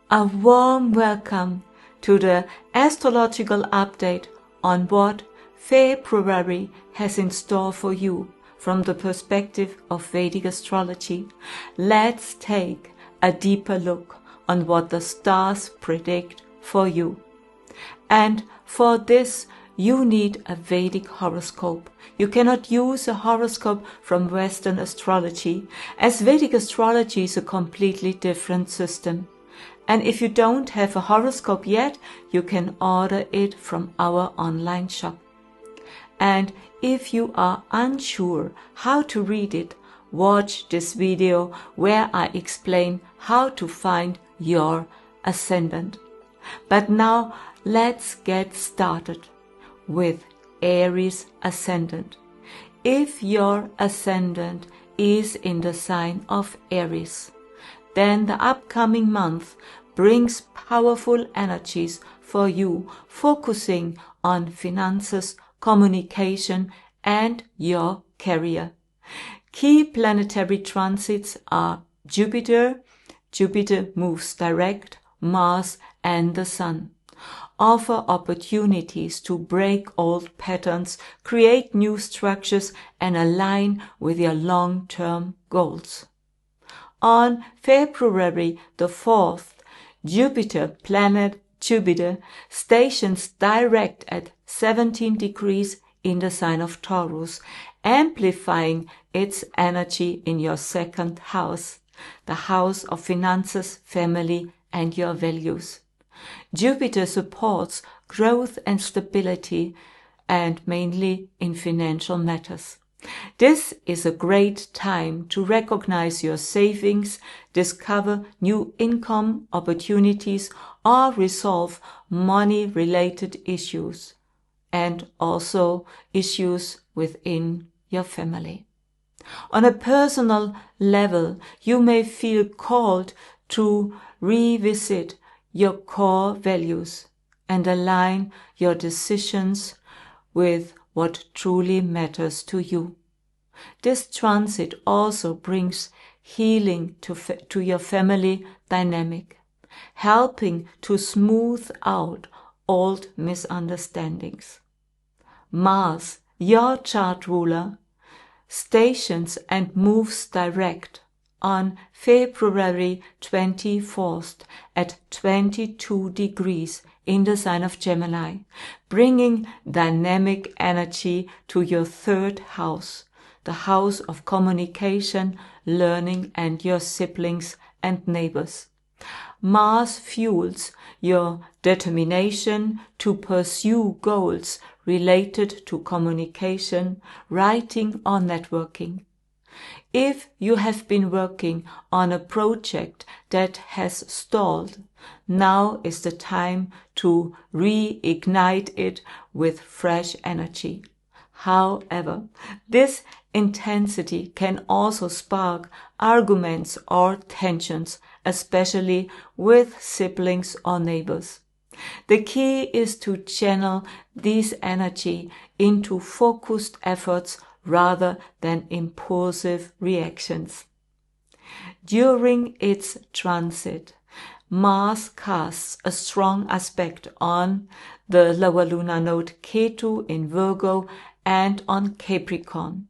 A warm welcome to the astrological update on what February has in store for you from the perspective of Vedic astrology. Let's take a deeper look on what the stars predict for you. And for this, you need a Vedic horoscope. You cannot use a horoscope from Western astrology, as Vedic astrology is a completely different system. And if you don't have a horoscope yet, you can order it from our online shop. And if you are unsure how to read it, watch this video where I explain how to find your ascendant. But now let's get started with Aries ascendant. If your ascendant is in the sign of Aries, then the upcoming month brings powerful energies for you, focusing on finances, communication, and your career. Key planetary transits are Jupiter. Jupiter moves direct, Mars, and the Sun. Offer opportunities to break old patterns, create new structures, and align with your long-term goals. On February the 4th, Jupiter, planet Jupiter, stations direct at 17 degrees in the sign of Taurus, amplifying its energy in your second house, the house of finances, family, and your values. Jupiter supports growth and stability, and mainly in financial matters. This is a great time to recognize your savings, discover new income opportunities, or resolve money-related issues, and also issues within your family. On a personal level, you may feel called to revisit your core values and align your decisions with what truly matters to you. This transit also brings healing to your family dynamic, helping to smooth out old misunderstandings. Mars, your chart ruler, stations and moves direct on February 24th at 22 degrees in the sign of Gemini, bringing dynamic energy to your third house, the house of communication, learning, and your siblings and neighbors. Mars fuels your determination to pursue goals related to communication, writing, or networking. If you have been working on a project that has stalled, now is the time to reignite it with fresh energy. However, this intensity can also spark arguments or tensions, especially with siblings or neighbors. The key is to channel this energy into focused efforts rather than impulsive reactions. During its transit, Mars casts a strong aspect on the lower lunar node Ketu in Virgo and on Capricorn,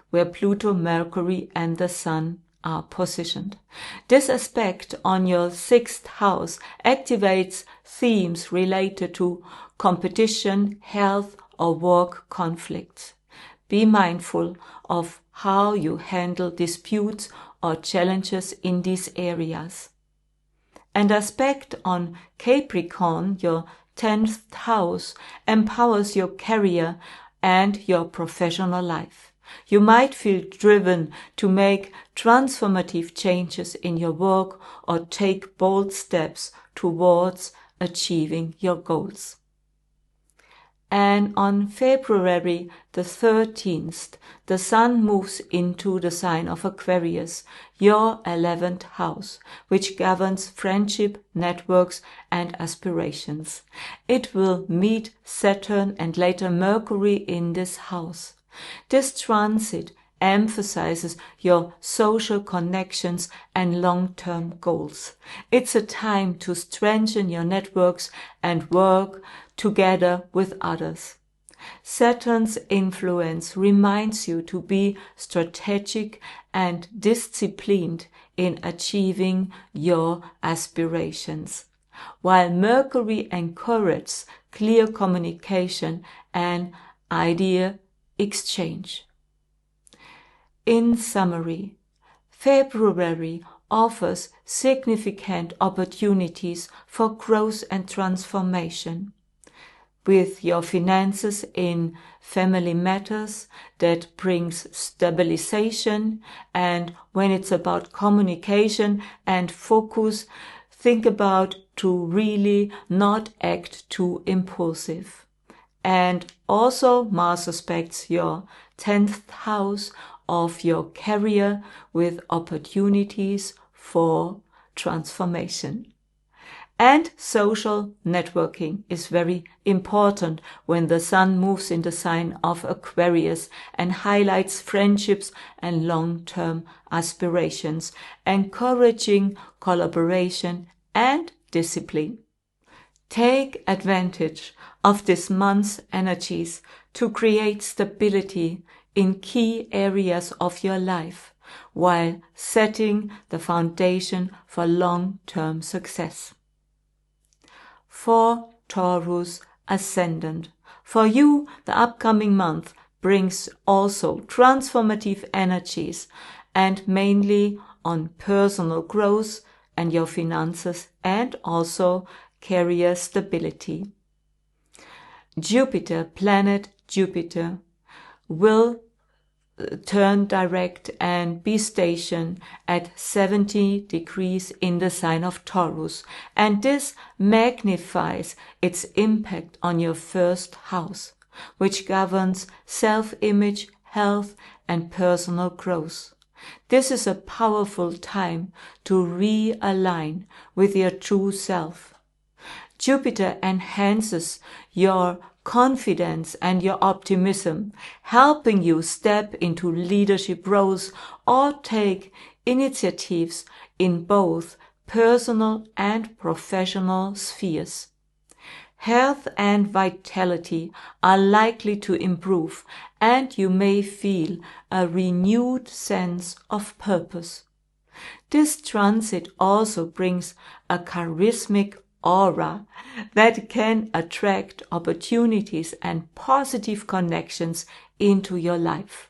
where Pluto, Mercury, and the Sun are positioned. This aspect on your sixth house activates themes related to competition, health, or work conflicts. Be mindful of how you handle disputes or challenges in these areas. An aspect on Capricorn, your 10th house, empowers your career and your professional life. You might feel driven to make transformative changes in your work or take bold steps towards achieving your goals. And on February the 13th, the Sun moves into the sign of Aquarius, your 11th house, which governs friendship, networks, and aspirations. It will meet Saturn and later Mercury in this house. This transit emphasizes your social connections and long-term goals. It's a time to strengthen your networks and work together with others. Saturn's influence reminds you to be strategic and disciplined in achieving your aspirations, while Mercury encourages clear communication and idea exchange. In summary, February offers significant opportunities for growth and transformation. With your finances in family matters, that brings stabilization, and when it's about communication and focus, think about to really not act too impulsive. And also Mars aspects your 10th house of your career with opportunities for transformation. And social networking is very important when the Sun moves in the sign of Aquarius and highlights friendships and long-term aspirations, encouraging collaboration and discipline. Take advantage of this month's energies to create stability in key areas of your life while setting the foundation for long-term success. For Taurus Ascendant, for you the upcoming month brings also transformative energies and mainly on personal growth and your finances and also career stability. Planet Jupiter, will turn direct and be stationed at 70 degrees in the sign of Taurus, and this magnifies its impact on your first house, which governs self-image, health, and personal growth. This is a powerful time to realign with your true self. Jupiter enhances your confidence and your optimism, helping you step into leadership roles or take initiatives in both personal and professional spheres. Health and vitality are likely to improve, and you may feel a renewed sense of purpose. This transit also brings a charismatic aura that can attract opportunities and positive connections into your life.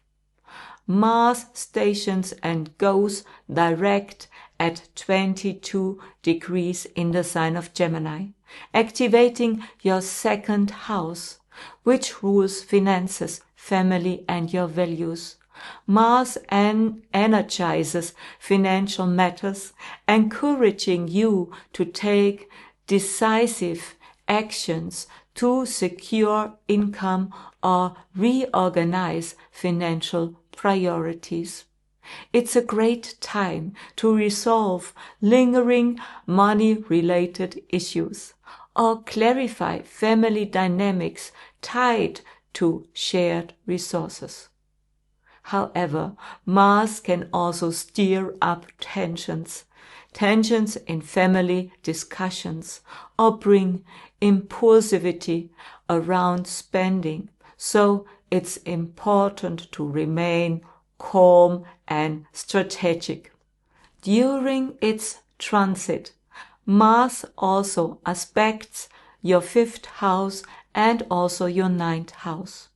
Mars stations and goes direct at 22 degrees in the sign of Gemini, activating your second house, which rules finances, family, and your values. Mars energizes financial matters, encouraging you to take decisive actions to secure income or reorganize financial priorities. It's a great time to resolve lingering money-related issues or clarify family dynamics tied to shared resources. However, Mars can also stir up tensions in family discussions, or bring impulsivity around spending, so it's important to remain calm and strategic. During its transit, Mars also aspects your 5th house and also your 9th house.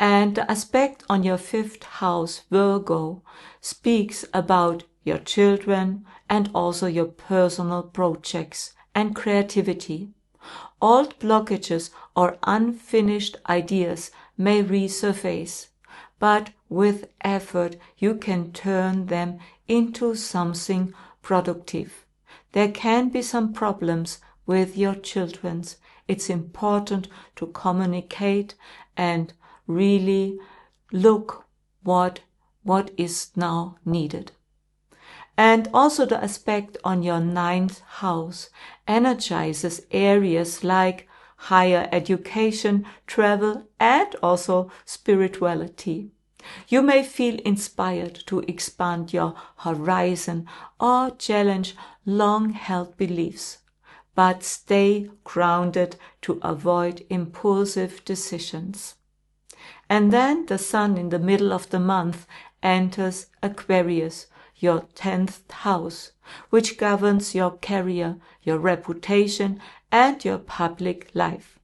And the aspect on your 5th house, Virgo, speaks about your children and also your personal projects and creativity. Old blockages or unfinished ideas may resurface, but with effort you can turn them into something productive. There can be some problems with your children. It's important to communicate and really look what is now needed. And also the aspect on your 9th house energizes areas like higher education, travel, and also spirituality. You may feel inspired to expand your horizon or challenge long-held beliefs, but stay grounded to avoid impulsive decisions. And then the Sun in the middle of the month enters Aquarius, your 10th house, which governs your career, your reputation, and your public life.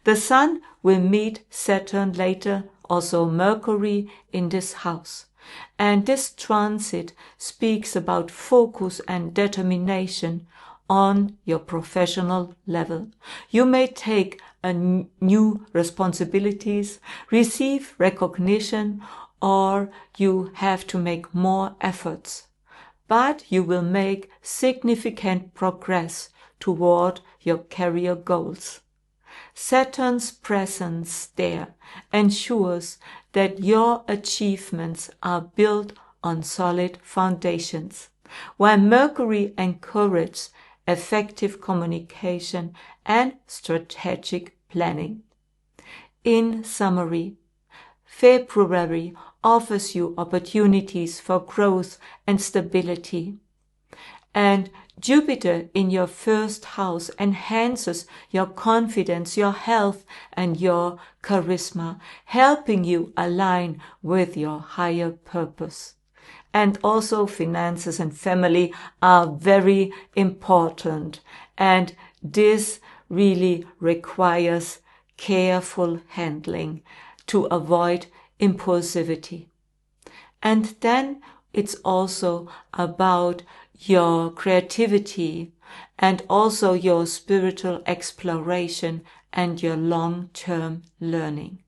The Sun will meet Saturn later, also Mercury, in this house. And this transit speaks about focus and determination on your professional level. You may take new responsibilities, receive recognition, or you have to make more efforts. But you will make significant progress toward your career goals. Saturn's presence there ensures that your achievements are built on solid foundations, while Mercury encourages effective communication and strategic planning. In summary, February offers you opportunities for growth and stability, and Jupiter in your first house enhances your confidence, your health, and your charisma, helping you align with your higher purpose. And also finances and family are very important, and this really requires careful handling to avoid impulsivity. And then it's also about your creativity and also your spiritual exploration and your long-term learning.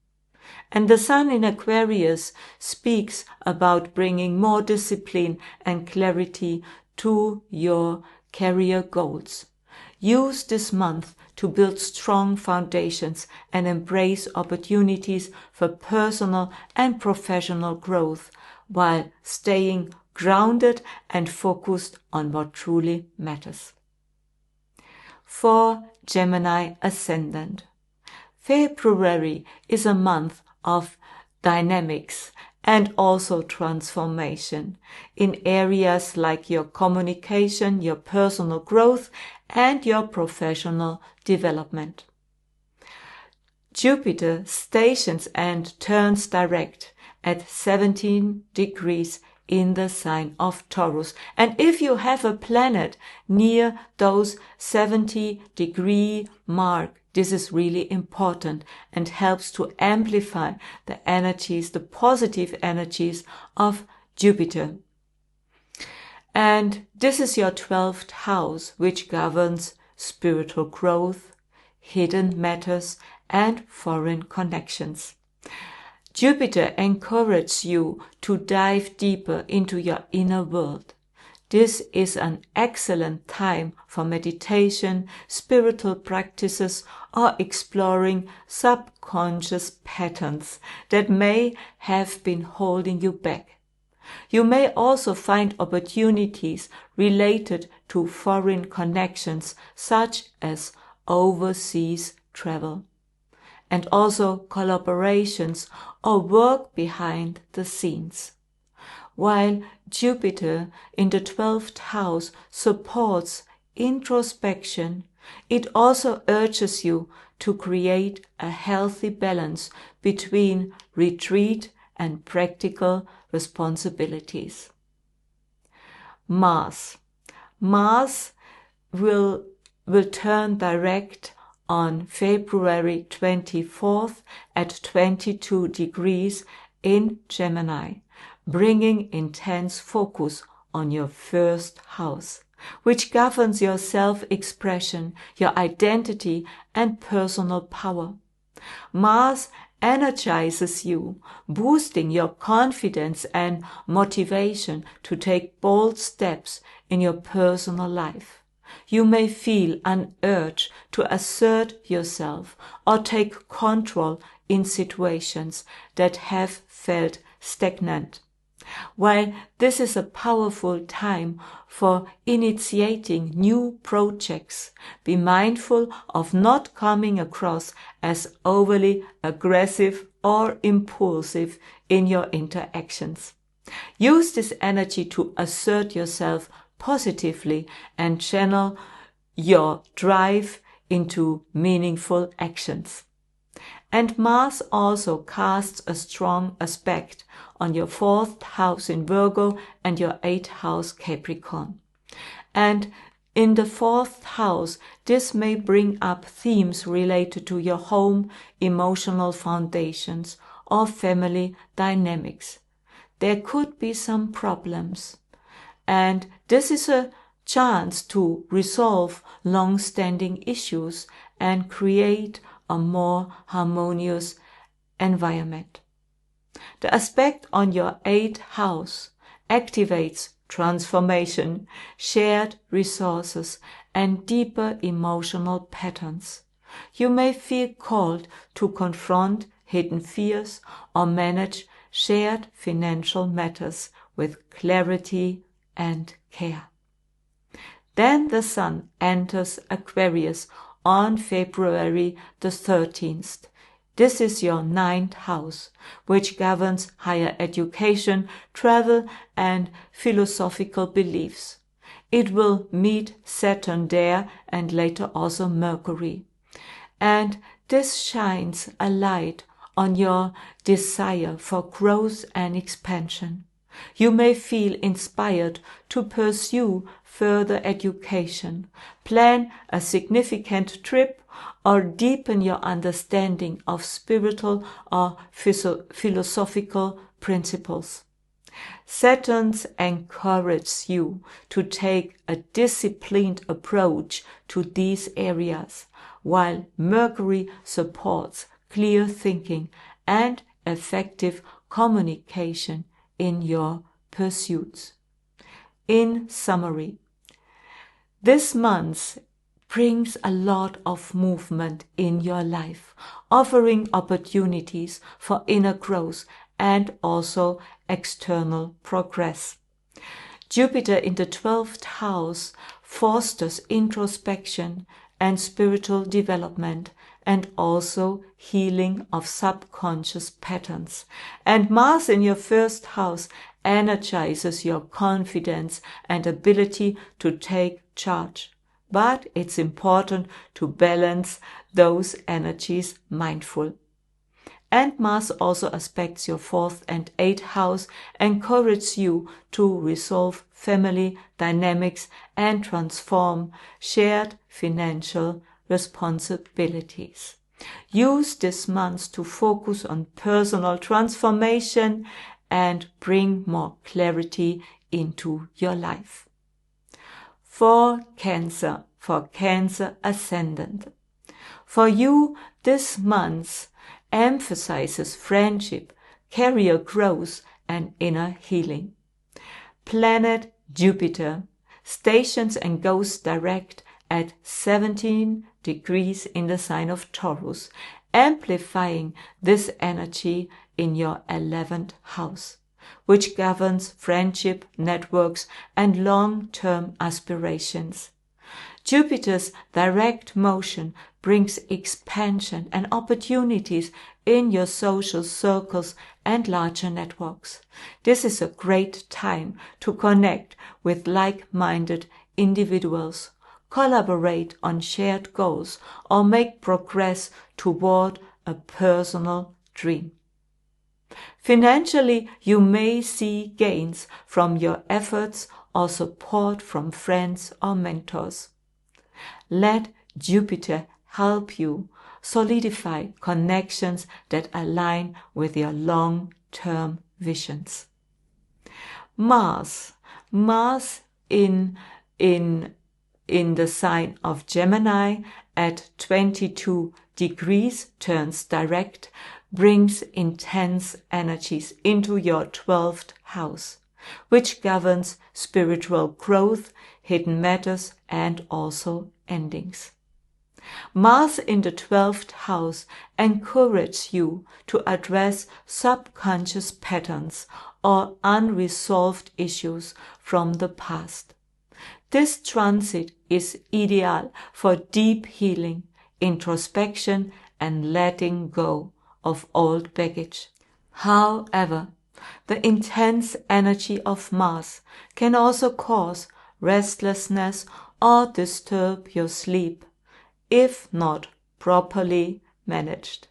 And the Sun in Aquarius speaks about bringing more discipline and clarity to your career goals. Use this month to build strong foundations and embrace opportunities for personal and professional growth while staying grounded and focused on what truly matters. For Gemini Ascendant, February is a month of dynamics and also transformation in areas like your communication, your personal growth, and your professional development. Jupiter stations and turns direct at 17 degrees in the sign of Taurus. And if you have a planet near those 70-degree mark, this is really important and helps to amplify the energies, the positive energies of Jupiter. And this is your 12th house, which governs spiritual growth, hidden matters, and foreign connections. Jupiter encourages you to dive deeper into your inner world. This is an excellent time for meditation, spiritual practices, or exploring subconscious patterns that may have been holding you back. You may also find opportunities related to foreign connections, such as overseas travel, and also collaborations or work behind the scenes. While Jupiter in the 12th house supports introspection, it also urges you to create a healthy balance between retreat and practical responsibilities. Mars will turn direct on February 24th at 22 degrees in Gemini, bringing intense focus on your first house, which governs your self-expression, your identity, and personal power. Mars energizes you, boosting your confidence and motivation to take bold steps in your personal life. You may feel an urge to assert yourself or take control in situations that have felt stagnant. While this is a powerful time for initiating new projects, be mindful of not coming across as overly aggressive or impulsive in your interactions. Use this energy to assert yourself positively and channel your drive into meaningful actions. And Mars also casts a strong aspect on your 4th house in Virgo and your 8th house Capricorn. And in the 4th house, this may bring up themes related to your home, emotional foundations, or family dynamics. There could be some problems, and this is a chance to resolve long-standing issues and create a more harmonious environment. The aspect on your 8th house activates transformation, shared resources, and deeper emotional patterns. You may feel called to confront hidden fears or manage shared financial matters with clarity and care. Then the Sun enters Aquarius on February the 13th. This is your 9th house, which governs higher education, travel, and philosophical beliefs. It will meet Saturn there and later also Mercury. And this shines a light on your desire for growth and expansion. You may feel inspired to pursue further education, plan a significant trip, or deepen your understanding of spiritual or philosophical principles. Saturn encourages you to take a disciplined approach to these areas, while Mercury supports clear thinking and effective communication in your pursuits. In summary, this month brings a lot of movement in your life, offering opportunities for inner growth and also external progress. Jupiter in the 12th house fosters introspection and spiritual development, and also healing of subconscious patterns. And Mars in your 1st house energizes your confidence and ability to take charge. But it's important to balance those energies mindful. And Mars also aspects your 4th and 8th house, encourages you to resolve family dynamics and transform shared financial responsibilities. Use this month to focus on personal transformation and bring more clarity into your life. For Cancer Ascendant. For you, this month emphasizes friendship, career growth, and inner healing. Planet Jupiter stations and goes direct at 17 degrees in the sign of Taurus, amplifying this energy in your 11th house, which governs friendship, networks, and long-term aspirations. Jupiter's direct motion brings expansion and opportunities in your social circles and larger networks. This is a great time to connect with like-minded individuals, collaborate on shared goals, or make progress toward a personal dream. Financially, you may see gains from your efforts or support from friends or mentors. Let Jupiter help you solidify connections that align with your long-term visions. Mars in the sign of Gemini at 22 degrees turns direct, brings intense energies into your 12th house, which governs spiritual growth, hidden matters, and also endings. Mars in the 12th house encourages you to address subconscious patterns or unresolved issues from the past. This transit is ideal for deep healing, introspection, and letting go of old baggage. However, the intense energy of Mars can also cause restlessness or disturb your sleep, if not properly managed.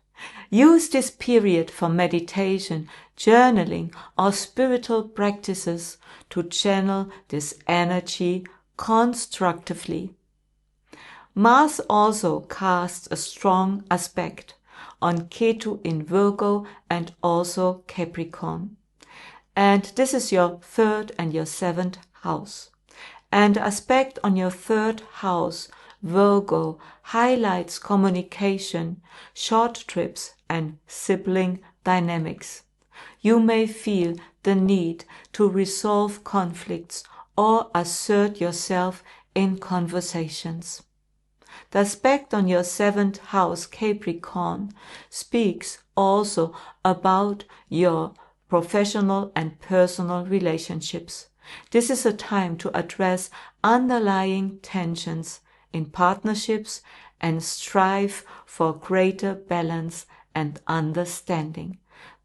Use this period for meditation, journaling, or spiritual practices to channel this energy constructively. Mars also casts a strong aspect on Ketu in Virgo and also Capricorn. And this is your 3rd and your 7th house. And aspect on your 3rd house, Virgo, highlights communication, short trips, and sibling dynamics. You may feel the need to resolve conflicts or assert yourself in conversations. The aspect on your 7th house, Capricorn, speaks also about your professional and personal relationships. This is a time to address underlying tensions in partnerships and strive for greater balance and understanding.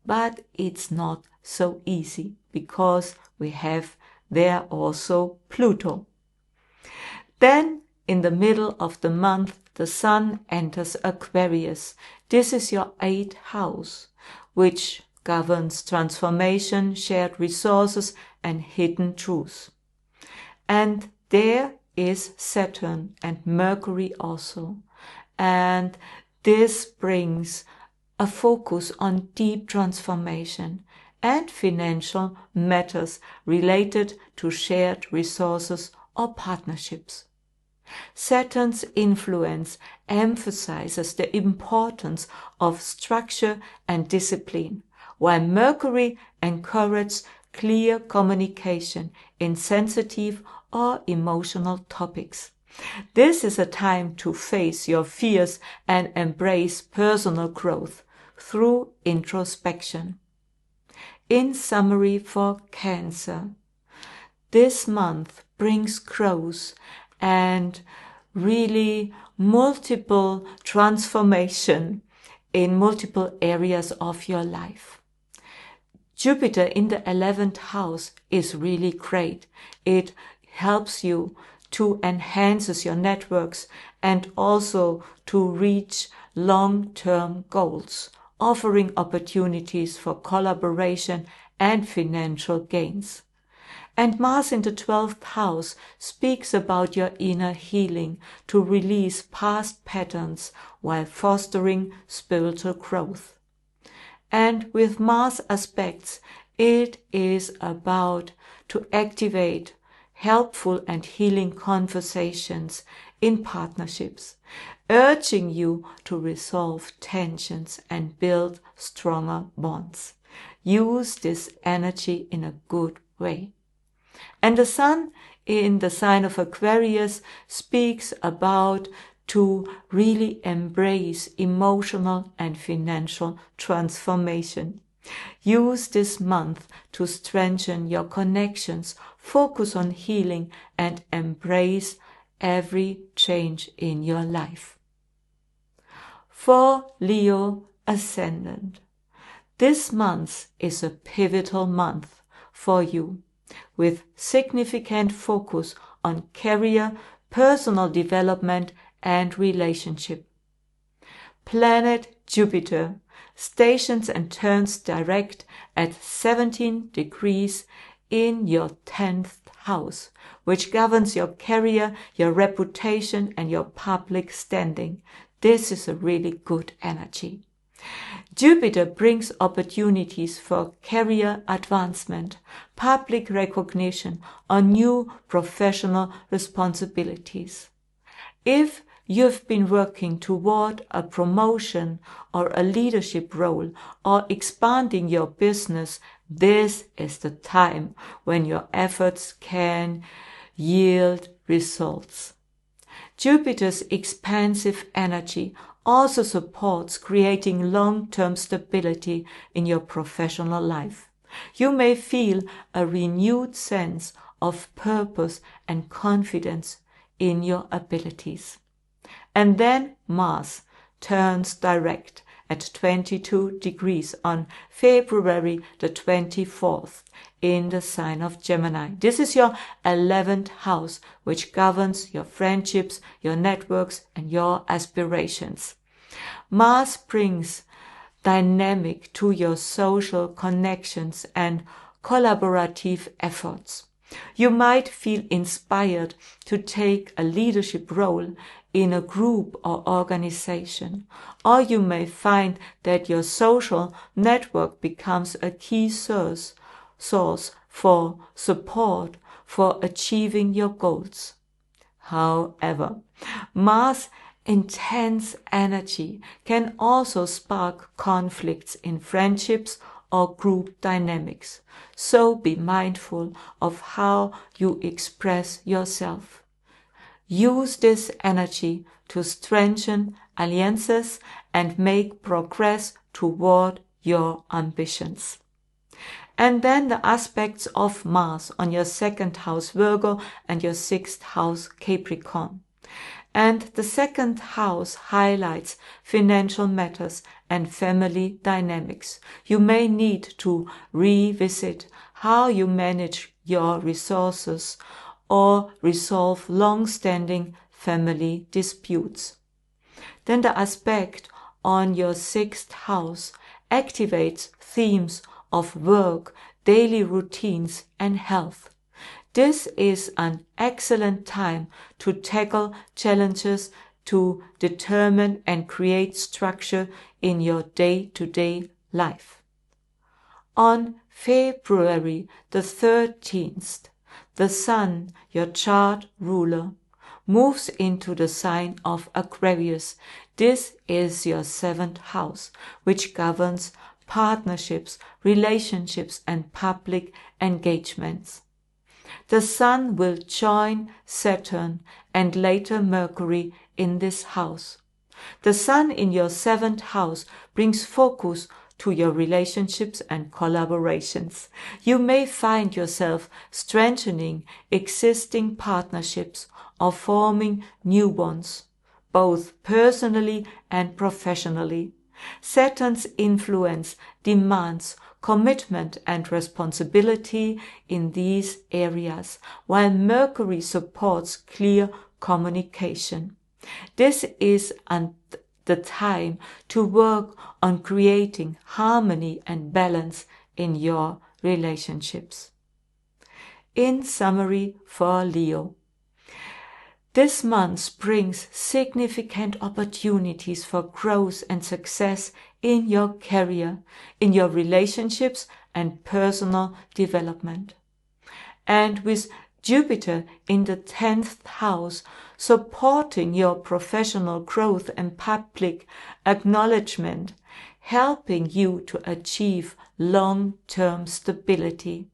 But it's not so easy because we have there also Pluto. Then, in the middle of the month, the Sun enters Aquarius. This is your 8th house, which governs transformation, shared resources, and hidden truths. And there is Saturn and Mercury also. And this brings a focus on deep transformation and financial matters related to shared resources or partnerships. Saturn's influence emphasizes the importance of structure and discipline, while Mercury encourages clear communication in sensitive or emotional topics. This is a time to face your fears and embrace personal growth through introspection. In summary for Cancer, this month brings growth and really multiple transformation in multiple areas of your life. Jupiter in the 11th house is really great. It helps you to enhance your networks and also to reach long-term goals, offering opportunities for collaboration and financial gains. And Mars in the 12th house speaks about your inner healing to release past patterns while fostering spiritual growth. And with Mars aspects, it is about to activate helpful and healing conversations in partnerships, urging you to resolve tensions and build stronger bonds. Use this energy in a good way. And the Sun in the sign of Aquarius speaks about to really embrace emotional and financial transformation. Use this month to strengthen your connections, focus on healing, and embrace every change in your life. For Leo Ascendant, this month is a pivotal month for you, with significant focus on career, personal development, and relationship. Planet Jupiter stations and turns direct at 17 degrees in your 10th house, which governs your career, your reputation, and your public standing. This is a really good energy. Jupiter brings opportunities for career advancement, public recognition, or new professional responsibilities. If you've been working toward a promotion or a leadership role or expanding your business, this is the time when your efforts can yield results. Jupiter's expansive energy also supports creating long-term stability in your professional life. You may feel a renewed sense of purpose and confidence in your abilities. And then Mars turns direct at 22 degrees on February the 24th in the sign of Gemini. This is your 11th house, which governs your friendships, your networks, and your aspirations. Mars brings dynamic to your social connections and collaborative efforts. You might feel inspired to take a leadership role in a group or organization, or you may find that your social network becomes a key source for support for achieving your goals. However, Mars' intense energy can also spark conflicts in friendships or group dynamics, so be mindful of how you express yourself. Use this energy to strengthen alliances and make progress toward your ambitions. And then the aspects of Mars on your 2nd house Virgo and your 6th house Capricorn. And the 2nd house highlights financial matters and family dynamics. You may need to revisit how you manage your resources or resolve long-standing family disputes. Then the aspect on your 6th house activates themes of work, daily routines, and health. This is an excellent time to tackle challenges, to determine and create structure in your day-to-day life. On February the 13th, the Sun, your chart ruler, moves into the sign of Aquarius. This is your 7th house, which governs partnerships, relationships, and public engagements. The Sun will join Saturn and later Mercury in this house. The Sun in your 7th house brings focus to your relationships and collaborations. You may find yourself strengthening existing partnerships or forming new ones, both personally and professionally. Saturn's influence demands commitment and responsibility in these areas, while Mercury supports clear communication. This is the time to work on creating harmony and balance in your relationships. In summary for Leo, this month brings significant opportunities for growth and success in your career, in your relationships, and personal development. And with Jupiter in the 10th house, supporting your professional growth and public acknowledgement, helping you to achieve long-term stability.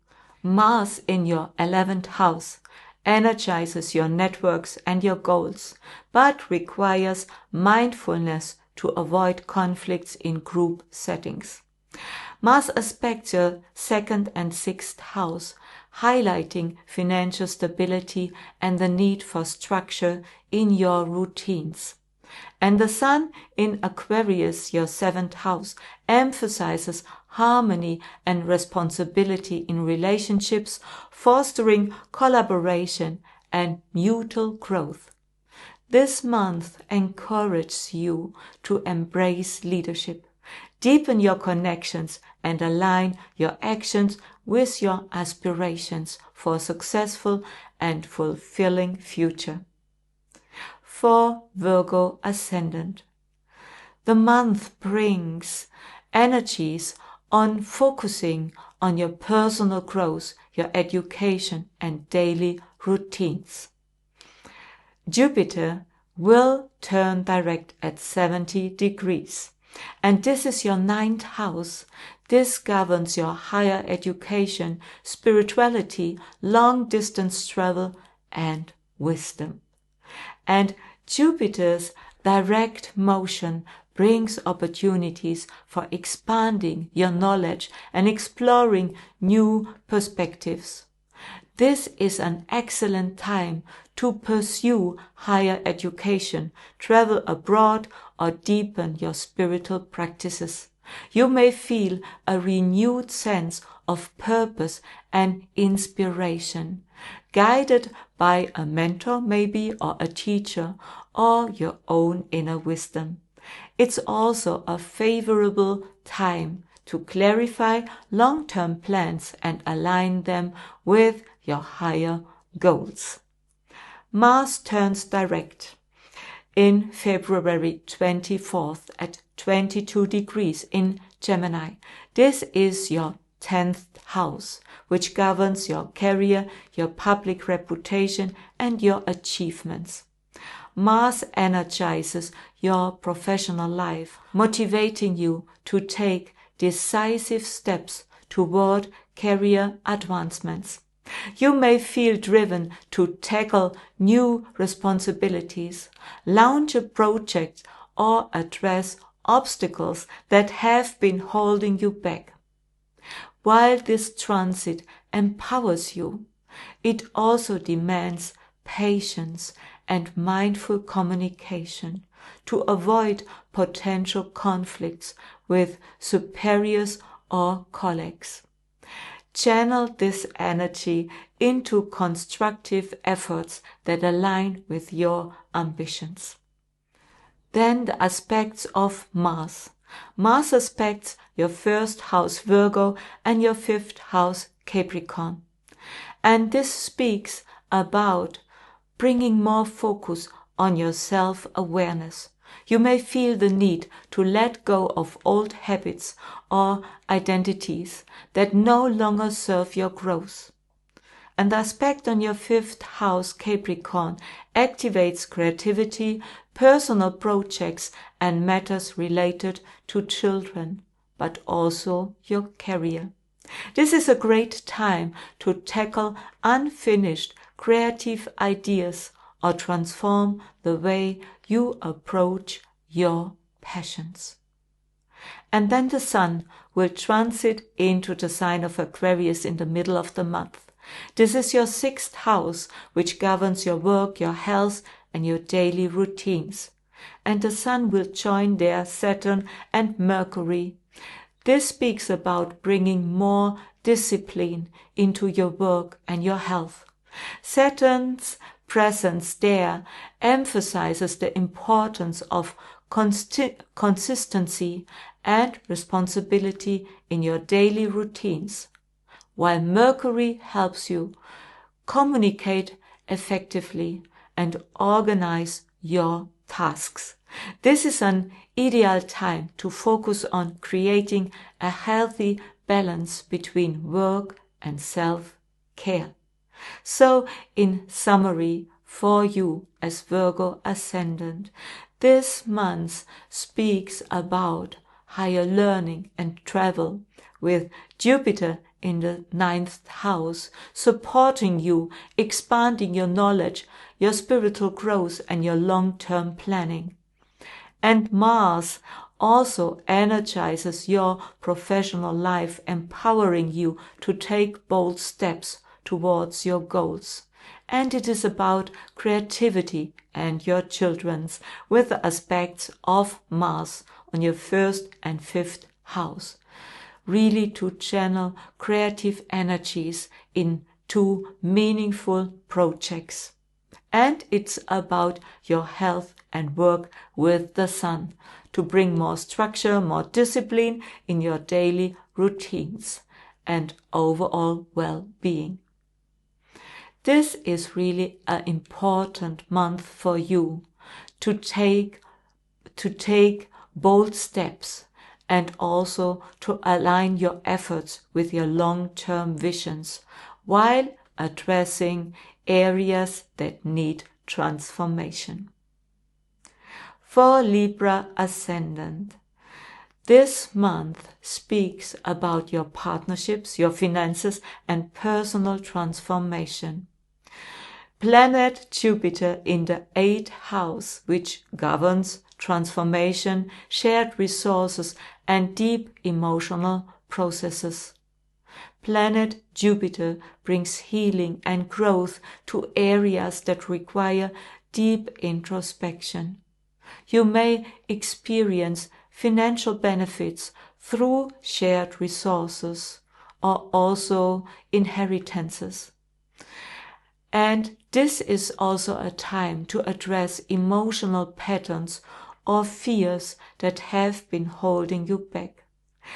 Mars in your 11th house energizes your networks and your goals, but requires mindfulness to avoid conflicts in group settings. Mars aspects your 2nd and 6th house, highlighting financial stability and the need for structure in your routines. And the Sun in Aquarius, your 7th house, emphasizes harmony and responsibility in relationships, fostering collaboration and mutual growth. This month encourages you to embrace leadership, deepen your connections, and align your actions with your aspirations for a successful and fulfilling future. For Virgo Ascendant, the month brings energies on focusing on your personal growth, your education, and daily routines. Jupiter will turn direct at 70 degrees, and this is your 9th house. This governs your higher education, spirituality, long-distance travel, and wisdom. And Jupiter's direct motion brings opportunities for expanding your knowledge and exploring new perspectives. This is an excellent time to pursue higher education, travel abroad, or deepen your spiritual practices. You may feel a renewed sense of purpose and inspiration, guided by a mentor maybe, or a teacher, or your own inner wisdom. It's also a favorable time to clarify long-term plans and align them with your higher goals. Mars turns direct in February 24th at 22 degrees in Gemini. This is your 10th house, which governs your career, your public reputation, and your achievements. Mars energizes your professional life, motivating you to take decisive steps toward career advancements. You may feel driven to tackle new responsibilities, launch a project, or address obstacles that have been holding you back. While this transit empowers you, it also demands patience and mindful communication to avoid potential conflicts with superiors or colleagues. Channel this energy into constructive efforts that align with your ambitions. Then the aspects of Mars. Mars aspects your 1st house Virgo and your 5th house Capricorn. And this speaks about bringing more focus on your self-awareness. You may feel the need to let go of old habits or identities that no longer serve your growth. And the aspect on your 5th house Capricorn activates creativity, personal projects, and matters related to children, but also your career. This is a great time to tackle unfinished creative ideas or transform the way you approach your passions. And then the Sun will transit into the sign of Aquarius in the middle of the month. This is your 6th house, which governs your work, your health, and your daily routines. And the Sun will join there Saturn and Mercury. This speaks about bringing more discipline into your work and your health. Saturn's presence there emphasizes the importance of consistency and responsibility in your daily routines, while Mercury helps you communicate effectively and organize your tasks. This is an ideal time to focus on creating a healthy balance between work and self-care. So, in summary, for you as Virgo Ascendant, this month speaks about higher learning and travel, with Jupiter in the 9th house, supporting you, expanding your knowledge, your spiritual growth, and your long-term planning. And Mars also energizes your professional life, empowering you to take bold steps towards your goals. And it is about creativity and your children's, with the aspects of Mars on your 1st and 5th house. Really to channel creative energies into meaningful projects. And it's about your health and work with the Sun, to bring more structure, more discipline in your daily routines and overall well-being. This is really an important month for you to take bold steps and also to align your efforts with your long-term visions while addressing areas that need transformation. For Libra Ascendant, this month speaks about your partnerships, your finances, and personal transformation. Planet Jupiter in the 8th house, which governs transformation, shared resources, and deep emotional processes. Planet Jupiter brings healing and growth to areas that require deep introspection. You may experience financial benefits through shared resources or also inheritances. And this is also a time to address emotional patterns or fears that have been holding you back.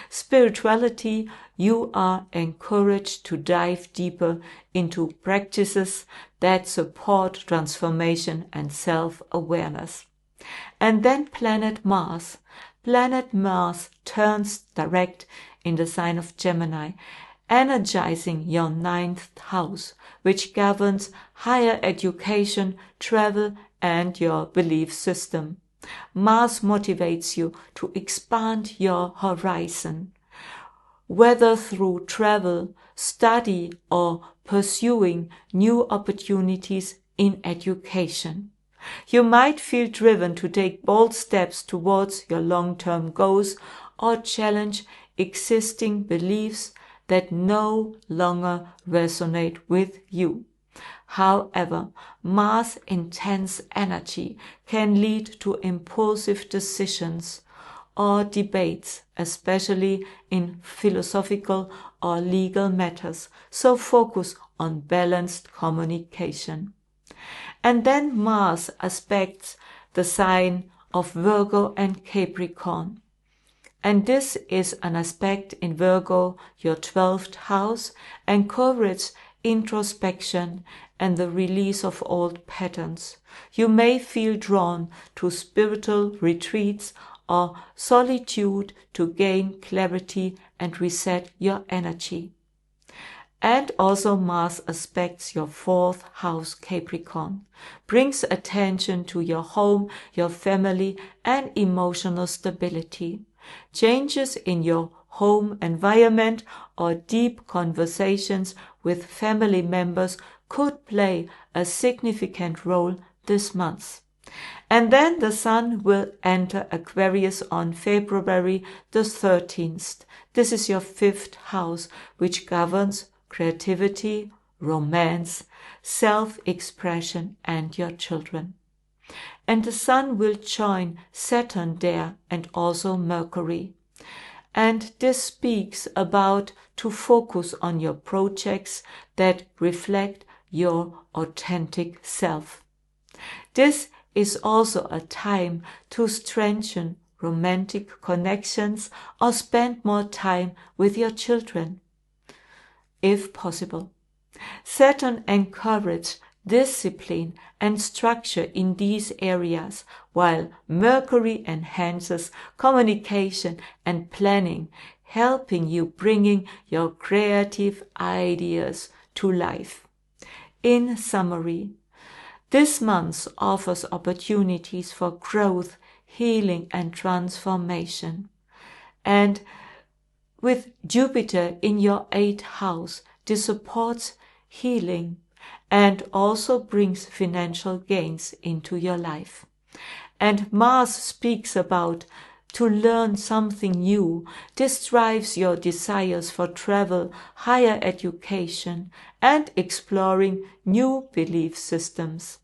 Spirituality, you are encouraged to dive deeper into practices that support transformation and self-awareness. And then Planet Mars. Planet Mars turns direct in the sign of Gemini, energizing your 9th house, which governs higher education, travel, and your belief system. Mars motivates you to expand your horizon, whether through travel, study, or pursuing new opportunities in education. You might feel driven to take bold steps towards your long-term goals or challenge existing beliefs that no longer resonate with you. However, Mars' intense energy can lead to impulsive decisions or debates, especially in philosophical or legal matters, so focus on balanced communication. And then Mars aspects the sign of Virgo and Capricorn. And this is an aspect in Virgo, your 12th house, encourages introspection and the release of old patterns. You may feel drawn to spiritual retreats or solitude to gain clarity and reset your energy. And also Mars aspects your 4th house, Capricorn, brings attention to your home, your family, and emotional stability. Changes in your home environment or deep conversations with family members could play a significant role this month. And then the Sun will enter Aquarius on February the 13th. This is your 5th house, which governs creativity, romance, self-expression, and your children. And the Sun will join Saturn there and also Mercury. And this speaks about to focus on your projects that reflect your authentic self. This is also a time to strengthen romantic connections or spend more time with your children, if possible. Saturn encourages discipline and structure in these areas, while Mercury enhances communication and planning, helping you bringing your creative ideas to life. In summary, this month offers opportunities for growth, healing, and transformation. And with Jupiter in your 8th house, this supports healing and also brings financial gains into your life. And Mars speaks about to learn something new. This drives your desires for travel, higher education, and exploring new belief systems.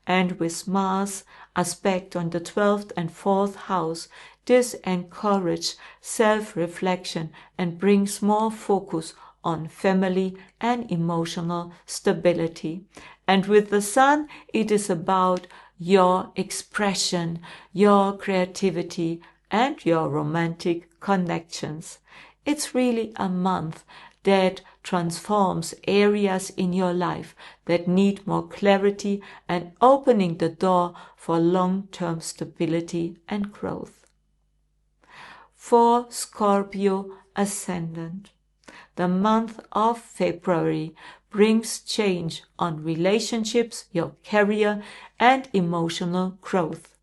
And with Mars aspect on the 12th and 4th house, this encourages self-reflection and brings more focus on family and emotional stability. And with the Sun, it is about your expression, your creativity, and your romantic connections. It's really a month that transforms areas in your life that need more clarity and opening the door for long-term stability and growth. For Scorpio Ascendant, the month of February brings change on relationships, your career, and emotional growth.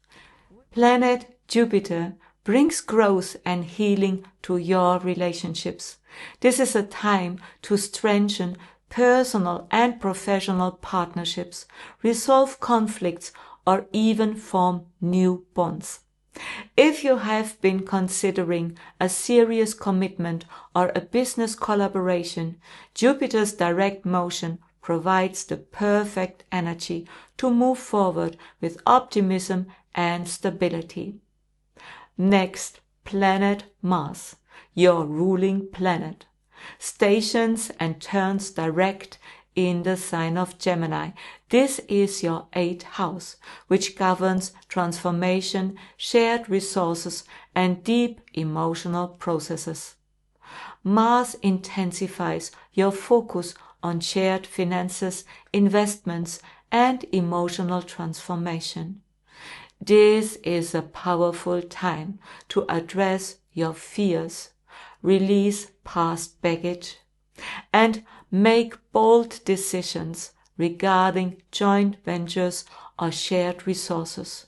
Planet Jupiter brings growth and healing to your relationships. This is a time to strengthen personal and professional partnerships, resolve conflicts, or even form new bonds. If you have been considering a serious commitment or a business collaboration, Jupiter's direct motion provides the perfect energy to move forward with optimism and stability. Next, planet Mars, your ruling planet, stations and turns direct in the sign of Gemini. This is your 8th house, which governs transformation, shared resources, and deep emotional processes. Mars intensifies your focus on shared finances, investments, and emotional transformation. This is a powerful time to address your fears, release past baggage, and make bold decisions regarding joint ventures or shared resources.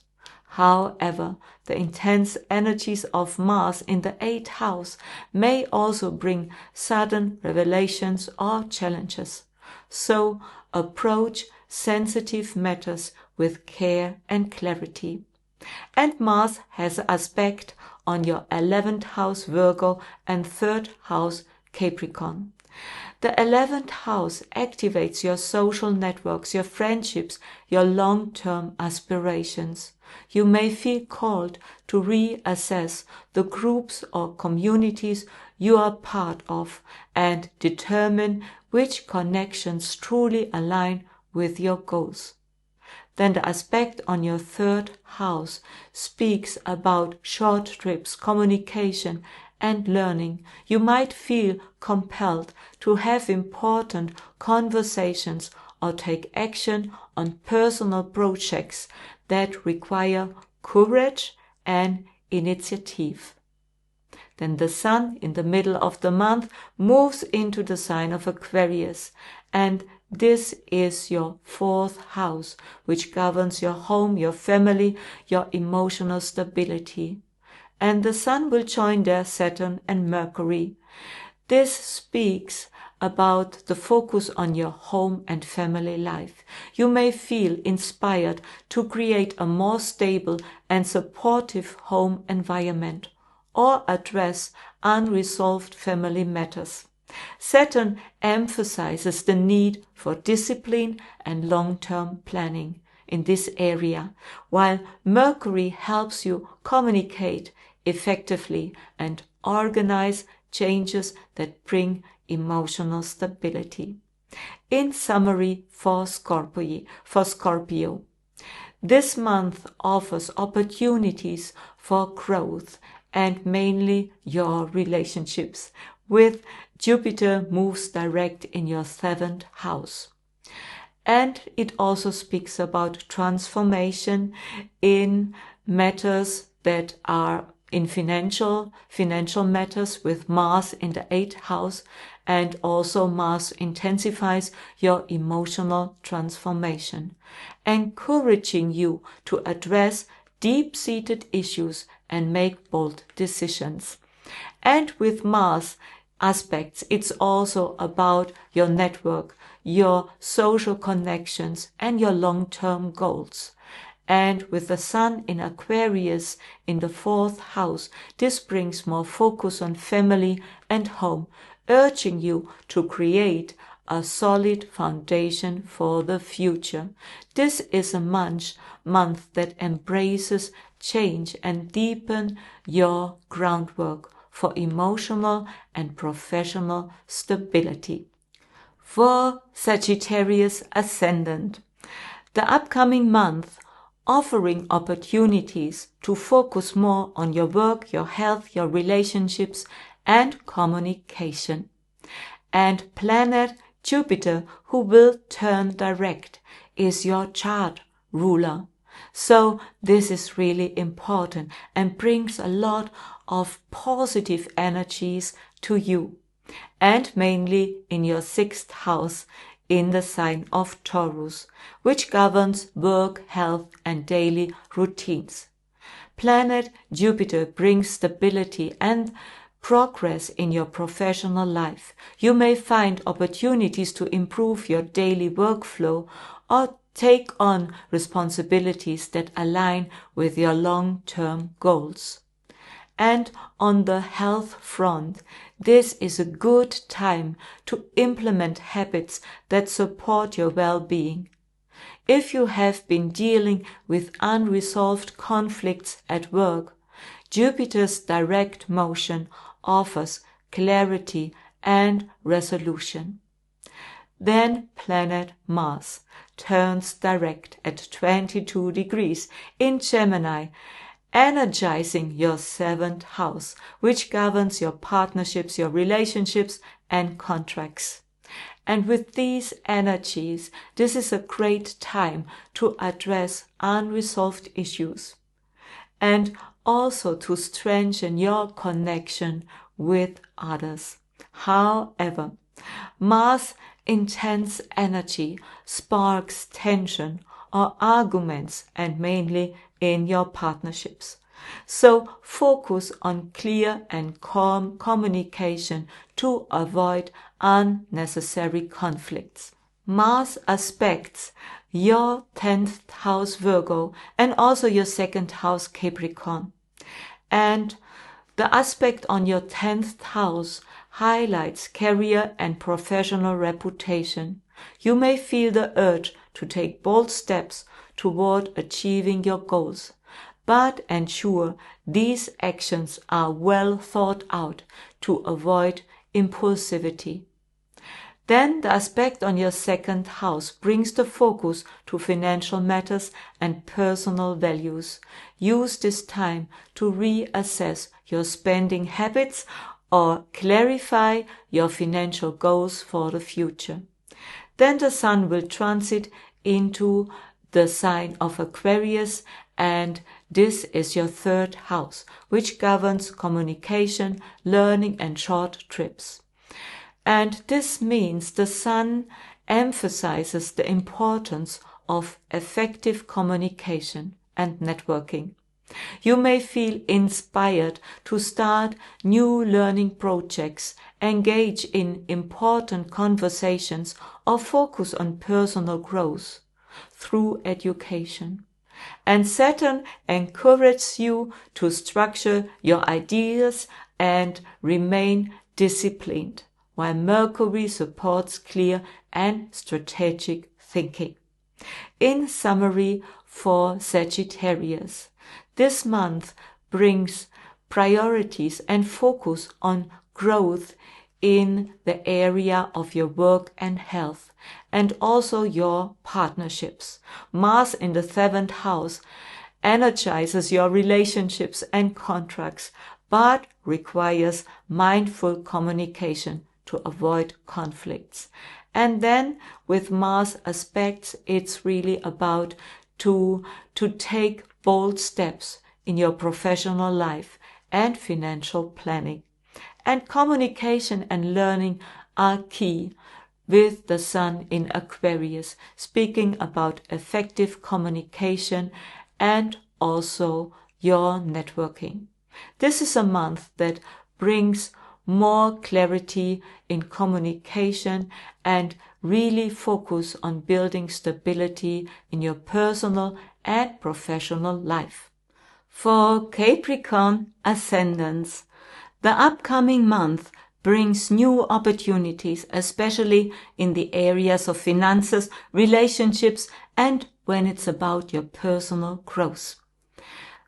However, the intense energies of Mars in the 8th house may also bring sudden revelations or challenges. So, approach sensitive matters with care and clarity. And Mars has an aspect on your 11th house Virgo and 3rd house Capricorn. The 11th house activates your social networks, your friendships, your long-term aspirations. You may feel called to reassess the groups or communities you are part of and determine which connections truly align with your goals. Then the aspect on your 3rd house speaks about short trips, communication, and learning. You might feel compelled to have important conversations or take action on personal projects that require courage and initiative. Then the Sun in the middle of the month moves into the sign of Aquarius, and this is your 4th house, which governs your home, your family, your emotional stability. And the Sun will join there Saturn and Mercury. This speaks about the focus on your home and family life. You may feel inspired to create a more stable and supportive home environment or address unresolved family matters. Saturn emphasizes the need for discipline and long-term planning in this area, while Mercury helps you communicate effectively and organize changes that bring emotional stability. In summary, for Scorpio, this month offers opportunities for growth and mainly your relationships, with Jupiter moves direct in your 7th house. And it also speaks about transformation in matters that are in financial matters, with Mars in the 8th house, and also Mars intensifies your emotional transformation, encouraging you to address deep-seated issues and make bold decisions. And with Mars aspects, it's also about your network, your social connections, and your long-term goals. And with the Sun in Aquarius in the 4th house, this brings more focus on family and home, urging you to create a solid foundation for the future. This is a month that embraces change and deepen your groundwork for emotional and professional stability. For Sagittarius Ascendant, the upcoming month offering opportunities to focus more on your work, your health, your relationships, and communication. And planet Jupiter, who will turn direct, is your chart ruler. So this is really important and brings a lot of positive energies to you, and mainly in your 6th house in the sign of Taurus, which governs work, health, and daily routines. Planet Jupiter brings stability and progress in your professional life. You may find opportunities to improve your daily workflow or take on responsibilities that align with your long-term goals. And on the health front, this is a good time to implement habits that support your well-being. If you have been dealing with unresolved conflicts at work, Jupiter's direct motion offers clarity and resolution. Then planet Mars turns direct at 22 degrees in Gemini, energizing your 7th house, which governs your partnerships, your relationships, and contracts. And with these energies, this is a great time to address unresolved issues and also to strengthen your connection with others. However, Mars' intense energy sparks tension or arguments, and mainly in your partnerships. So focus on clear and calm communication to avoid unnecessary conflicts. Mars aspects your 10th house Virgo and also your 2nd house Capricorn. And the aspect on your 10th house highlights career and professional reputation. You may feel the urge to take bold steps toward achieving your goals, but ensure these actions are well thought out to avoid impulsivity. Then the aspect on your 2nd house brings the focus to financial matters and personal values. Use this time to reassess your spending habits or clarify your financial goals for the future. Then the Sun will transit into the sign of Aquarius, and this is your 3rd house, which governs communication, learning, and short trips. And this means the Sun emphasizes the importance of effective communication and networking. You may feel inspired to start new learning projects, engage in important conversations, or focus on personal growth through education. And Saturn encourages you to structure your ideas and remain disciplined, while Mercury supports clear and strategic thinking. In summary, for Sagittarius, this month brings priorities and focus on growth in the area of your work and health, and also your partnerships. Mars in the 7th house energizes your relationships and contracts, but requires mindful communication to avoid conflicts. And then with Mars aspects, it's really about to take bold steps in your professional life and financial planning. And communication and learning are key, with the Sun in Aquarius, speaking about effective communication and also your networking. This is a month that brings more clarity in communication and really focus on building stability in your personal and professional life. For Capricorn Ascendants, the upcoming month brings new opportunities, especially in the areas of finances, relationships, and when it's about your personal growth.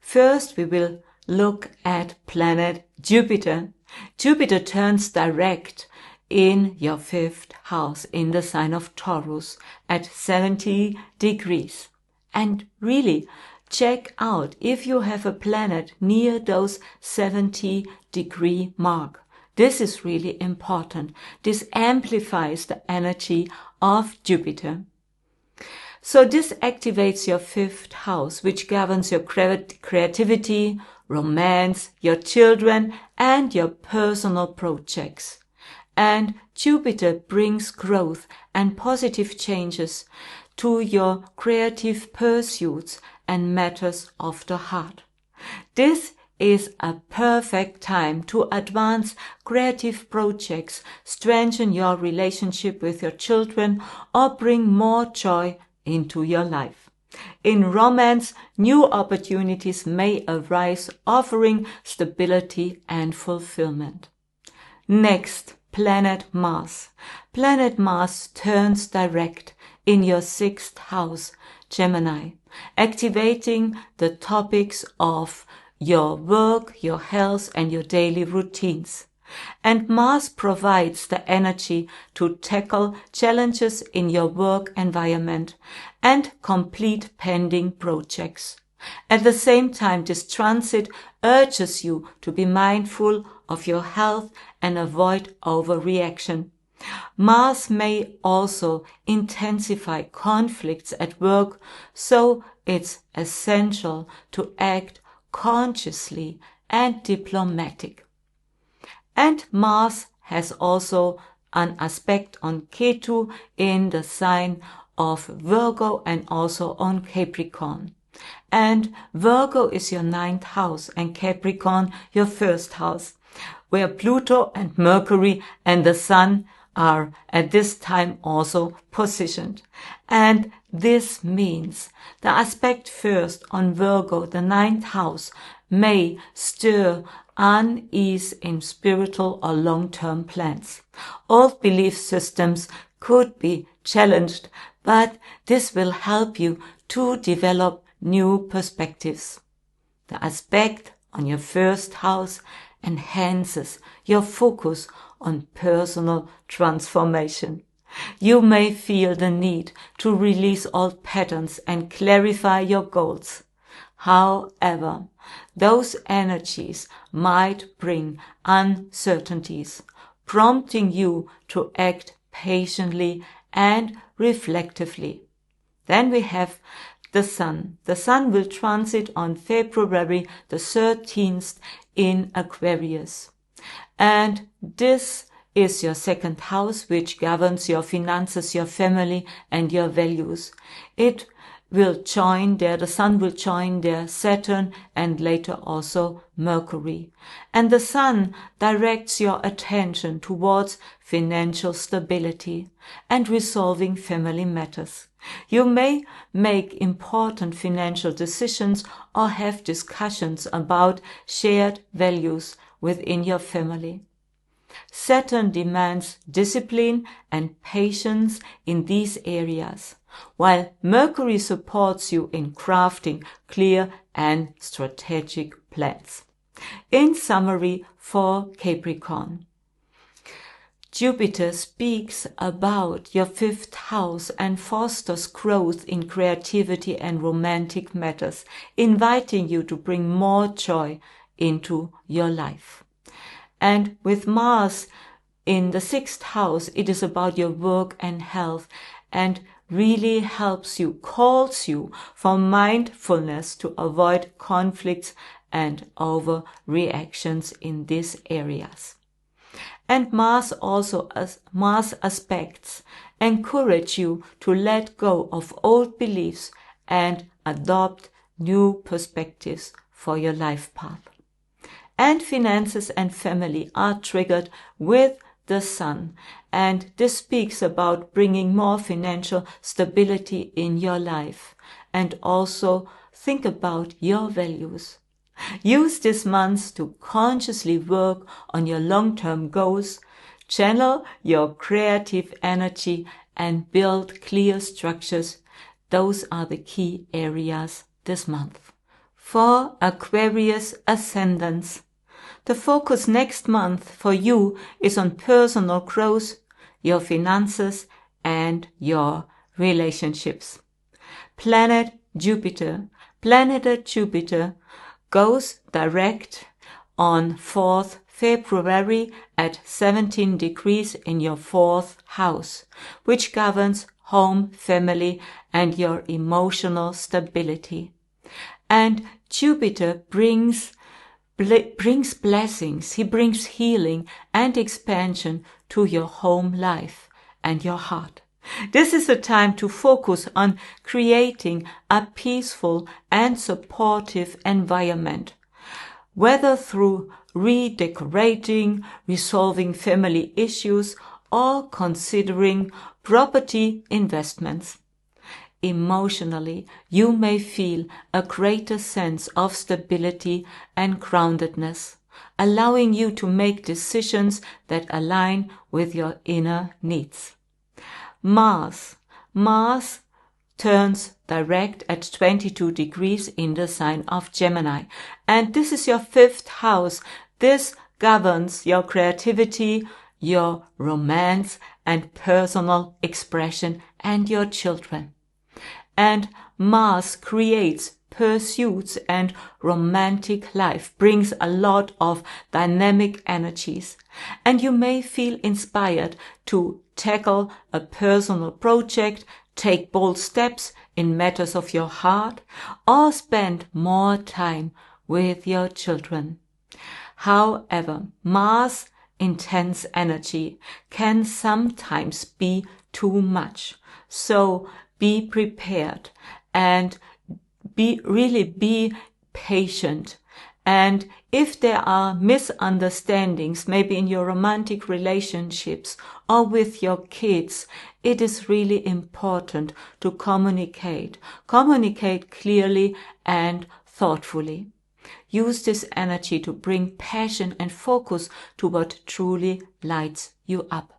First, we will look at planet Jupiter. Jupiter turns direct in your 5th house in the sign of Taurus at 70 degrees. And really, check out if you have a planet near those 70-degree mark. This is really important. This amplifies the energy of Jupiter. So this activates your 5th house, which governs your creativity, romance, your children, and your personal projects. And Jupiter brings growth and positive changes to your creative pursuits and matters of the heart. This is a perfect time to advance creative projects, strengthen your relationship with your children, or bring more joy into your life. In romance, new opportunities may arise, offering stability and fulfillment. Next, planet Mars. Planet Mars turns direct in your 6th house, Gemini, activating the topics of your work, your health, and your daily routines. And Mars provides the energy to tackle challenges in your work environment and complete pending projects. At the same time, this transit urges you to be mindful of your health and avoid overreaction. Mars may also intensify conflicts at work, so it's essential to act consciously and diplomatic. And Mars has also an aspect on Ketu in the sign of Virgo and also on Capricorn. And Virgo is your 9th house and Capricorn your 1st house, where Pluto and Mercury and the Sun are at this time also positioned. And this means the aspect first on Virgo, the 9th house, may stir unease in spiritual or long-term plans. Old belief systems could be challenged, but this will help you to develop new perspectives. The aspect on your 1st house enhances your focus on personal transformation. You may feel the need to release old patterns and clarify your goals. However, those energies might bring uncertainties, prompting you to act patiently and reflectively. Then we have the Sun. The Sun will transit on February the 13th in Aquarius. And this is your 2nd house, which governs your finances, your family, and your values. It will join there, the Sun will join there Saturn and later also Mercury. And the Sun directs your attention towards financial stability and resolving family matters. You may make important financial decisions or have discussions about shared values within your family. Saturn demands discipline and patience in these areas, while Mercury supports you in crafting clear and strategic plans. In summary, for Capricorn, Jupiter speaks about your 5th house and fosters growth in creativity and romantic matters, inviting you to bring more joy into your life. And with Mars in the 6th house, it is about your work and health, and really helps you, calls you for mindfulness to avoid conflicts and overreactions in these areas. And Mars also, as Mars aspects, encourage you to let go of old beliefs and adopt new perspectives for your life path. And finances and family are triggered with the Sun, and this speaks about bringing more financial stability in your life, and also think about your values. Use this month to consciously work on your long-term goals, channel your creative energy, and build clear structures. Those are the key areas this month. For Aquarius Ascendants, the focus next month for you is on personal growth, your finances, and your relationships. Planet Jupiter goes direct on 4th February at 17 degrees in your 4th house, which governs home, family, and your emotional stability. And Jupiter brings blessings, he brings healing and expansion to your home life and your heart. This is a time to focus on creating a peaceful and supportive environment, whether through redecorating, resolving family issues, or considering property investments. emotionally, you may feel a greater sense of stability and groundedness, allowing you to make decisions that align with your inner needs. Mars turns direct at 22 degrees in the sign of Gemini. And this is your 5th house. This governs your creativity, your romance and personal expression, and your children. And Mars creates pursuits, and romantic life brings a lot of dynamic energies. And you may feel inspired to tackle a personal project, take bold steps in matters of your heart, or spend more time with your children. However, Mars' intense energy can sometimes be too much. So be prepared and be patient. And if there are misunderstandings, maybe in your romantic relationships or with your kids, it is really important to communicate clearly and thoughtfully. Use this energy to bring passion and focus to what truly lights you up.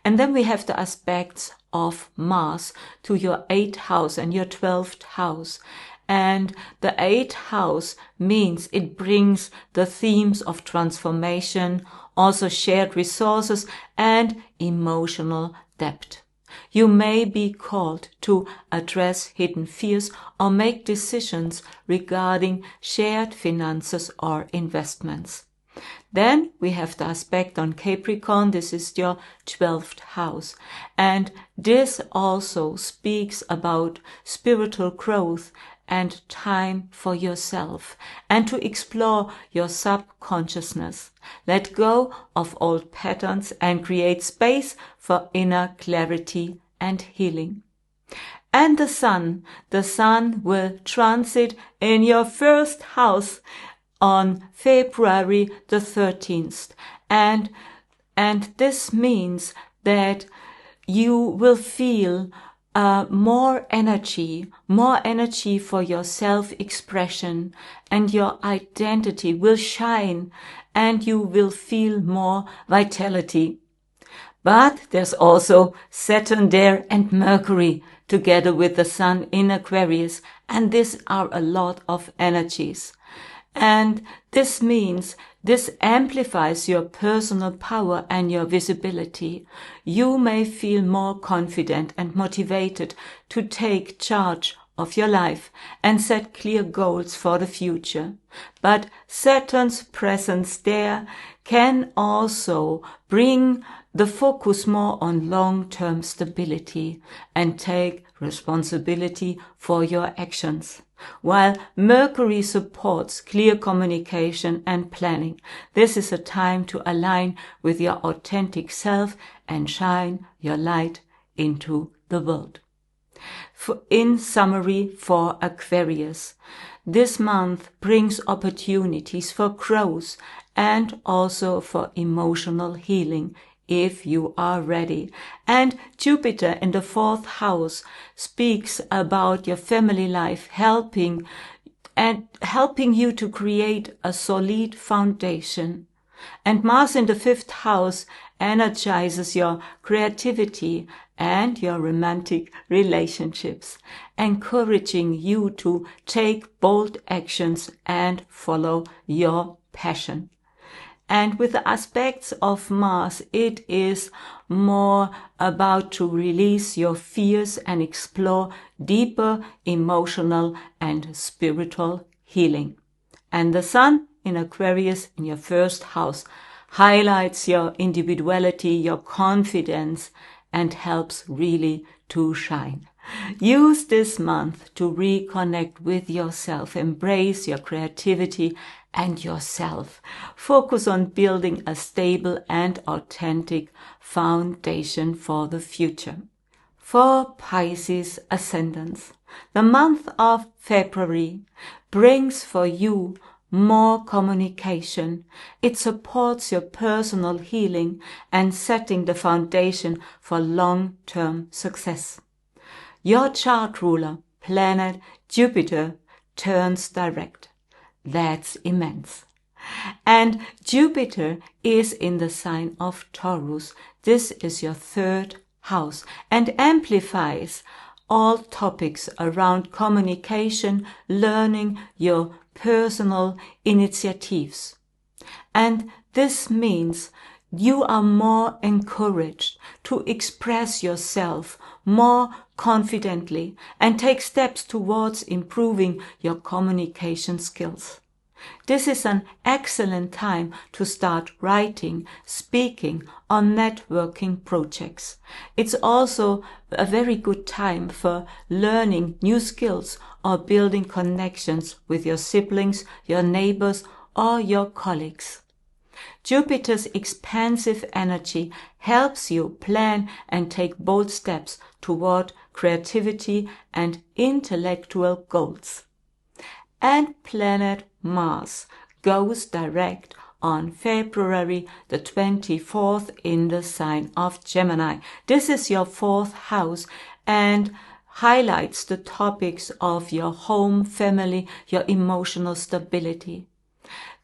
And then we have the aspects of Mars to your 8th house and your 12th house. And the 8th house means it brings the themes of transformation, also shared resources and emotional depth. You may be called to address hidden fears or make decisions regarding shared finances or investments. Then we have the aspect on Capricorn. This is your 12th house. And this also speaks about spiritual growth and time for yourself, and to explore your subconsciousness. Let go of old patterns and create space for inner clarity and healing. And the sun will transit in your 1st house on February the 13th. And this means that you will feel more energy for your self-expression, and your identity will shine, and you will feel more vitality. But there's also Saturn there and Mercury together with the Sun in Aquarius, and these are a lot of energies. And this means this amplifies your personal power and your visibility. You may feel more confident and motivated to take charge of your life and set clear goals for the future. But Saturn's presence there can also bring the focus more on long-term stability and take responsibility for your actions. While Mercury supports clear communication and planning, this is a time to align with your authentic self and shine your light into the world. In summary, for Aquarius, this month brings opportunities for growth and also for emotional healing if you are ready. And Jupiter in the 4th house speaks about your family life, helping you to create a solid foundation. And Mars in the 5th house energizes your creativity and your romantic relationships, encouraging you to take bold actions and follow your passion. And with the aspects of Mars, it is more about to release your fears and explore deeper emotional and spiritual healing. And the Sun in Aquarius in your 1st house highlights your individuality, your confidence, and helps really to shine. Use this month to reconnect with yourself, embrace your creativity and yourself. Focus on building a stable and authentic foundation for the future. For Pisces Ascendants, the month of February brings for you more communication. It supports your personal healing and setting the foundation for long-term success. your chart ruler, planet Jupiter, turns direct. That's immense. And Jupiter is in the sign of Taurus. This is your third house and amplifies all topics around communication, learning, your personal initiatives. And this means you are more encouraged to express yourself more confidently and take steps towards improving your communication skills. This is an excellent time to start writing, speaking, or networking projects. It's also a very good time for learning new skills or building connections with your siblings, your neighbors, or your colleagues. Jupiter's expansive energy helps you plan and take bold steps toward creativity and intellectual goals. And planet Mars goes direct on February the 24th in the sign of Gemini. This is your fourth house and highlights the topics of your home, family, your emotional stability.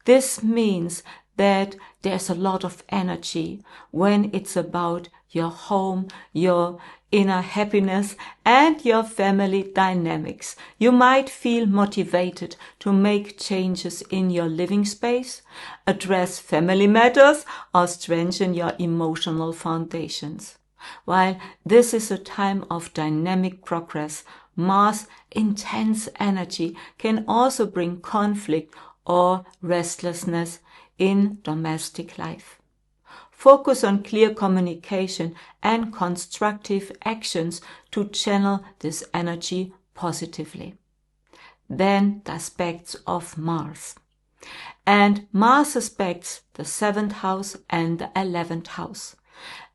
This means that there's a lot of energy when it's about your home, your inner happiness, and your family dynamics. You might feel motivated to make changes in your living space, address family matters, or strengthen your emotional foundations. While this is a time of dynamic progress, Mars' intense energy can also bring conflict or restlessness in domestic life. Focus on clear communication and constructive actions to channel this energy positively. Then the aspects of Mars. And Mars aspects the 7th house and the 11th house.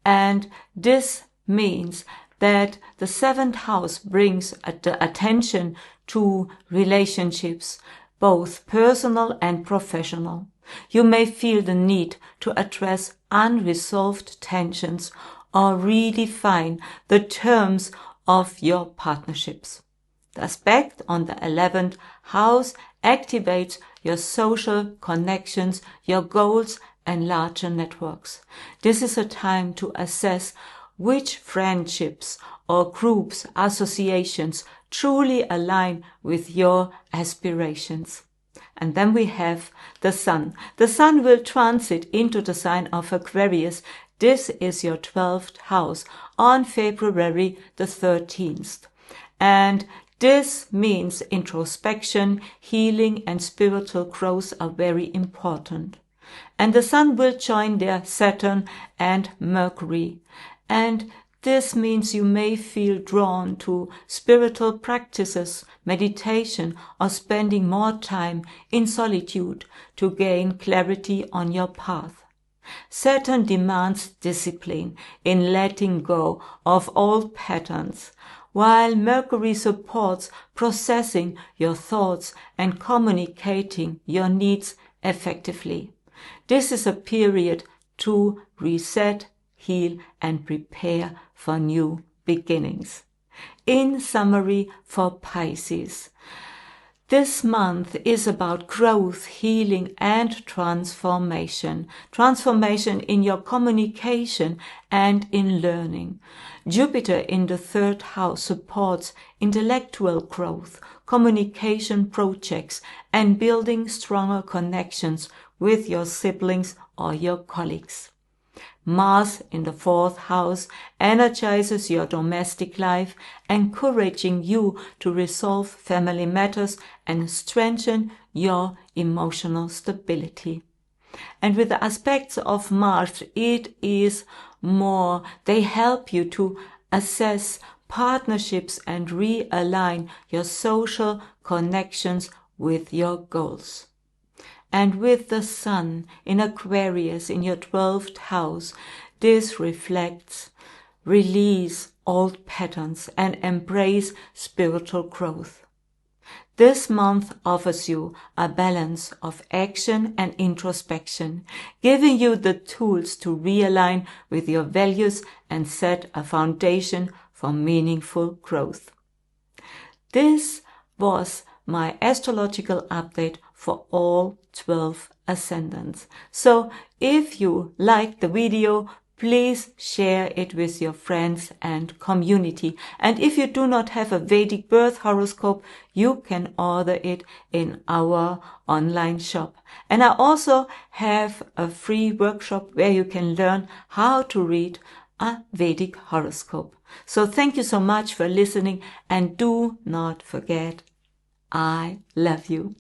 And this means that the 7th house brings the attention to relationships, both personal and professional. You may feel the need to address unresolved tensions or redefine the terms of your partnerships. The aspect on the 11th house activates your social connections, your goals, and larger networks. This is a time to assess which friendships or groups, associations truly align with your aspirations. And then we have the Sun. The Sun will transit into the sign of Aquarius. This is your 12th house on February the 13th. And this means introspection, healing, and spiritual growth are very important. And the Sun will join their Saturn and Mercury. And this means you may feel drawn to spiritual practices, meditation, or spending more time in solitude to gain clarity on your path. Saturn demands discipline in letting go of old patterns, while Mercury supports processing your thoughts and communicating your needs effectively. This is a period to reset, heal, and prepare for new beginnings. In summary, for Pisces, this month is about growth, healing, and transformation. Transformation in your communication and in learning. Jupiter in the 3rd house supports intellectual growth, communication projects, and building stronger connections with your siblings or your colleagues. Mars in the 4th house energizes your domestic life, encouraging you to resolve family matters and strengthen your emotional stability. And with the aspects of Mars, it is more. They help you to assess partnerships and realign your social connections with your goals. And with the Sun in Aquarius in your 12th house, this reflects release old patterns and embrace spiritual growth. This month offers you a balance of action and introspection, giving you the tools to realign with your values and set a foundation for meaningful growth. This was my astrological update for all 12 ascendants. So if you liked the video, please share it with your friends and community. And if you do not have a Vedic birth horoscope, you can order it in our online shop. And I also have a free workshop where you can learn how to read a Vedic horoscope. So thank you so much for listening, and do not forget, I love you.